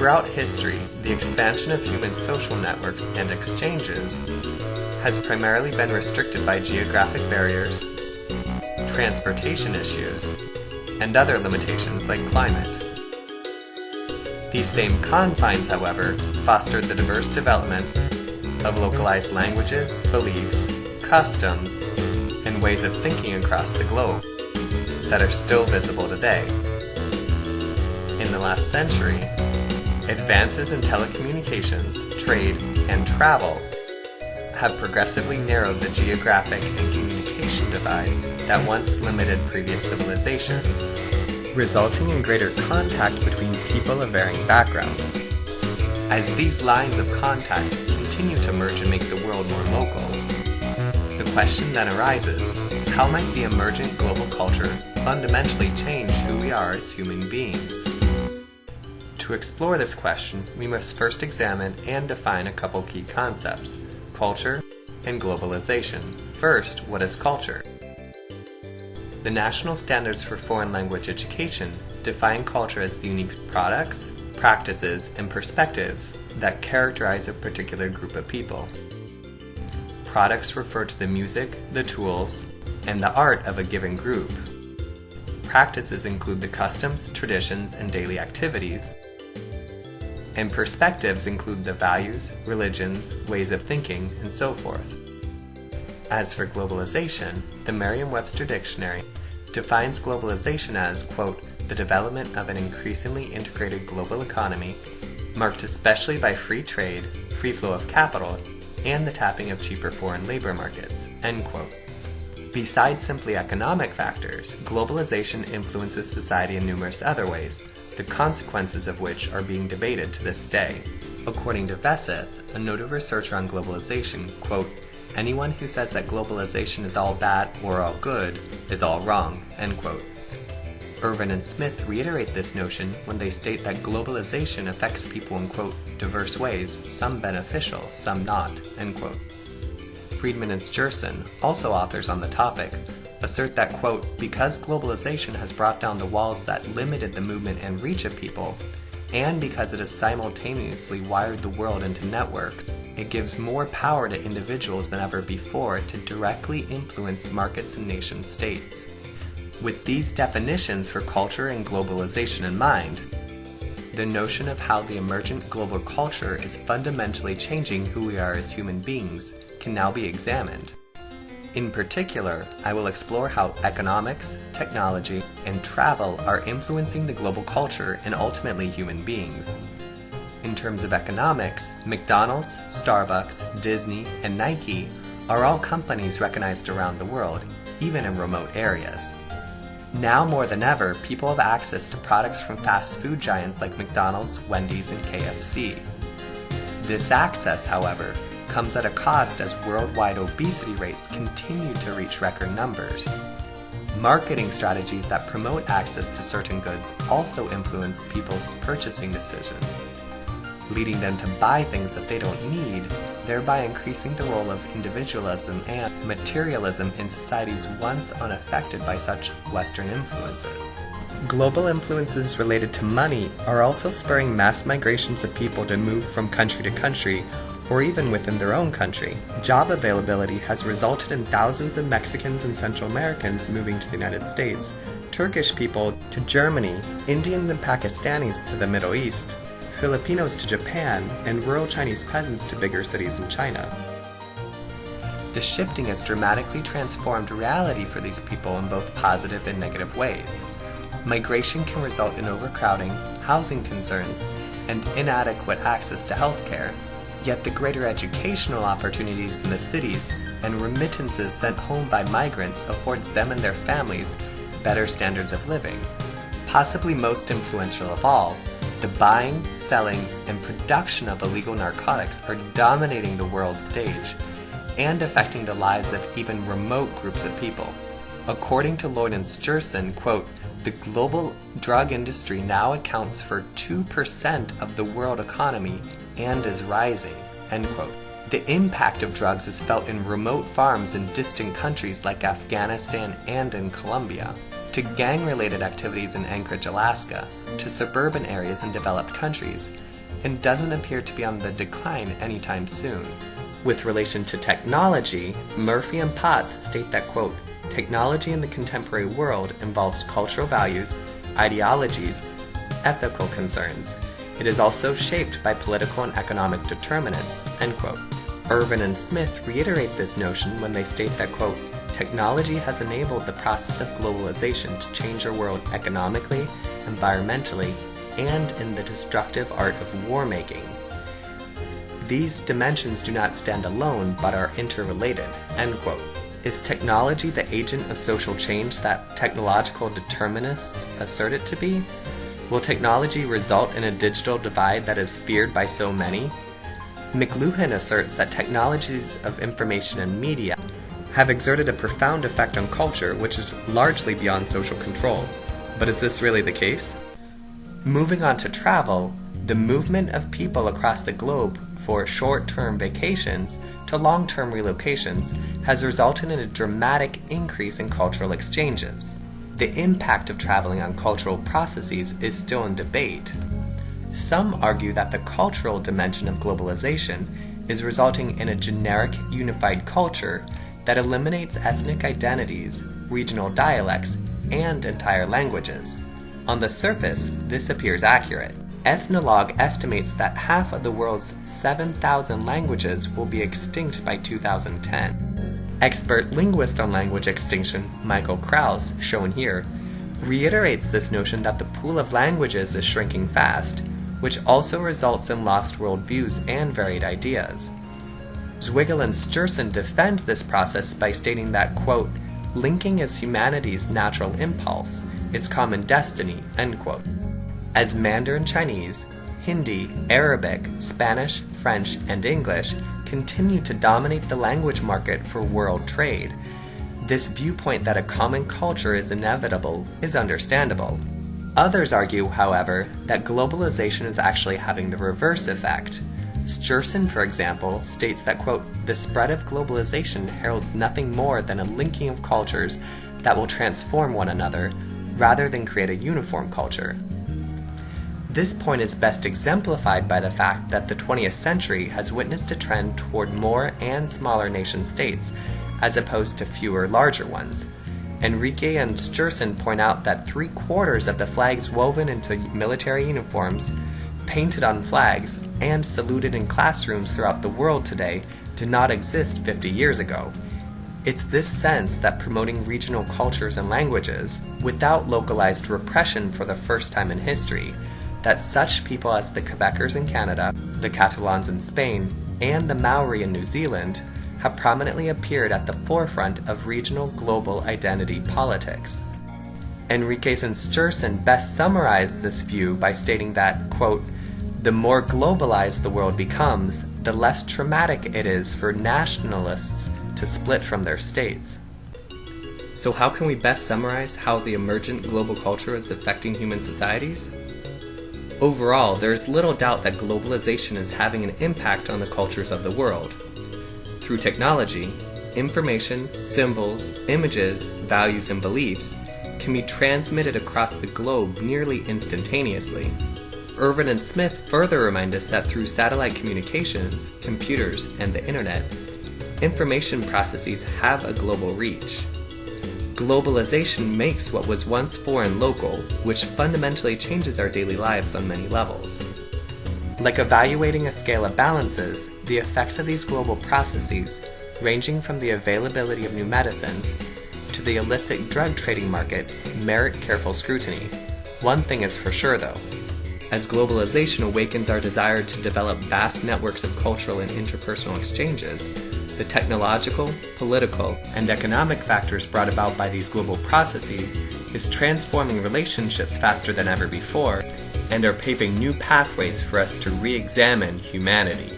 Throughout history, the expansion of human social networks and exchanges has primarily been restricted by geographic barriers, transportation issues, and other limitations like climate. These same confines, however, fostered the diverse development of localized languages, beliefs, customs, and ways of thinking across the globe that are still visible today. In the last century, advances in telecommunications, trade, and travel have progressively narrowed the geographic and communication divide that once limited previous civilizations, resulting in greater contact between people of varying backgrounds. As these lines of contact continue to merge and make the world more local, the question then arises, how might the emergent global culture fundamentally change who we are as human beings? To explore this question, we must first examine and define a couple key concepts: culture and globalization. First, what is culture? The National Standards for Foreign Language Education define culture as the unique products, practices, and perspectives that characterize a particular group of people. Products refer to the music, the tools, and the art of a given group. Practices include the customs, traditions, and daily activities. And perspectives include the values, religions, ways of thinking, and so forth. As for globalization, the Merriam-Webster Dictionary defines globalization as, quote, the development of an increasingly integrated global economy, marked especially by free trade, free flow of capital, and the tapping of cheaper foreign labor markets, end quote. Besides simply economic factors, globalization influences society in numerous other ways, the consequences of which are being debated to this day. According to Veseth, a noted researcher on globalization, quote, anyone who says that globalization is all bad or all good is all wrong, end quote. Irvin and Smith reiterate this notion when they state that globalization affects people in, quote, diverse ways, some beneficial, some not, end quote. Friedman and Sturson, also authors on the topic, assert that, quote, because globalization has brought down the walls that limited the movement and reach of people, and because it has simultaneously wired the world into networks, it gives more power to individuals than ever before to directly influence markets and nation states. With these definitions for culture and globalization in mind, the notion of how the emergent global culture is fundamentally changing who we are as human beings can now be examined. In particular, I will explore how economics, technology, and travel are influencing the global culture and ultimately human beings. In terms of economics, McDonald's, Starbucks, Disney, and Nike are all companies recognized around the world, even in remote areas. Now more than ever, people have access to products from fast food giants like McDonald's, Wendy's, and KFC. This access, however, comes at a cost as worldwide obesity rates continue to reach record numbers. Marketing strategies that promote access to certain goods also influence people's purchasing decisions, leading them to buy things that they don't need, thereby increasing the role of individualism and materialism in societies once unaffected by such Western influences. Global influences related to money are also spurring mass migrations of people to move from country to country, or even within their own country. Job availability has resulted in thousands of Mexicans and Central Americans moving to the United States, Turkish people to Germany, Indians and Pakistanis to the Middle East, Filipinos to Japan, and rural Chinese peasants to bigger cities in China. The shifting has dramatically transformed reality for these people in both positive and negative ways. Migration can result in overcrowding, housing concerns, and inadequate access to healthcare. Yet the greater educational opportunities in the cities and remittances sent home by migrants affords them and their families better standards of living. Possibly most influential of all, the buying, selling, and production of illegal narcotics are dominating the world stage and affecting the lives of even remote groups of people. According to Lloyd and Sturson, quote, the global drug industry now accounts for 2% of the world economy and is rising, end quote. The impact of drugs is felt in remote farms in distant countries like Afghanistan and in Colombia, to gang-related activities in Anchorage, Alaska, to suburban areas in developed countries, and doesn't appear to be on the decline anytime soon. With relation to technology, Murphy and Potts state that, quote, technology in the contemporary world involves cultural values, ideologies, ethical concerns. It is also shaped by political and economic determinants, end quote. Irvin and Smith reiterate this notion when they state that, quote, technology has enabled the process of globalization to change our world economically, environmentally, and in the destructive art of war-making. These dimensions do not stand alone but are interrelated, end quote. Is technology the agent of social change that technological determinists assert it to be? Will technology result in a digital divide that is feared by so many? McLuhan asserts that technologies of information and media have exerted a profound effect on culture which is largely beyond social control. But is this really the case? Moving on to travel, the movement of people across the globe for short-term vacations to long-term relocations has resulted in a dramatic increase in cultural exchanges. The impact of traveling on cultural processes is still in debate. Some argue that the cultural dimension of globalization is resulting in a generic unified culture that eliminates ethnic identities, regional dialects, and entire languages. On the surface, this appears accurate. Ethnologue estimates that half of the world's 7,000 languages will be extinct by 2010. Expert linguist on language extinction, Michael Krause, shown here, reiterates this notion that the pool of languages is shrinking fast, which also results in lost worldviews and varied ideas. Zwiggle and Sturson defend this process by stating that, quote, linking is humanity's natural impulse, its common destiny, end quote. As Mandarin Chinese, Hindi, Arabic, Spanish, French, and English continue to dominate the language market for world trade, this viewpoint that a common culture is inevitable is understandable. Others argue, however, that globalization is actually having the reverse effect. Sturson, for example, states that, quote, the spread of globalization heralds nothing more than a linking of cultures that will transform one another, rather than create a uniform culture. This point is best exemplified by the fact that the 20th century has witnessed a trend toward more and smaller nation-states, as opposed to fewer larger ones. Enrique and Sturson point out that 3/4 of the flags woven into military uniforms, painted on flags, and saluted in classrooms throughout the world today did not exist 50 years ago. It's this sense that promoting regional cultures and languages, without localized repression for the first time in history, that such people as the Quebecers in Canada, the Catalans in Spain, and the Maori in New Zealand have prominently appeared at the forefront of regional global identity politics. Enriquez and Sturson best summarized this view by stating that, quote, the more globalized the world becomes, the less traumatic it is for nationalists to split from their states. So how can we best summarize how the emergent global culture is affecting human societies? Overall, there is little doubt that globalization is having an impact on the cultures of the world. Through technology, information, symbols, images, values, and beliefs can be transmitted across the globe nearly instantaneously. Irvin and Smith further remind us that through satellite communications, computers, and the internet, information processes have a global reach. Globalization makes what was once foreign local, which fundamentally changes our daily lives on many levels. Like evaluating a scale of balances, the effects of these global processes, ranging from the availability of new medicines to the illicit drug trading market, merit careful scrutiny. One thing is for sure though. As globalization awakens our desire to develop vast networks of cultural and interpersonal exchanges, the technological, political, and economic factors brought about by these global processes is transforming relationships faster than ever before and are paving new pathways for us to re-examine humanity.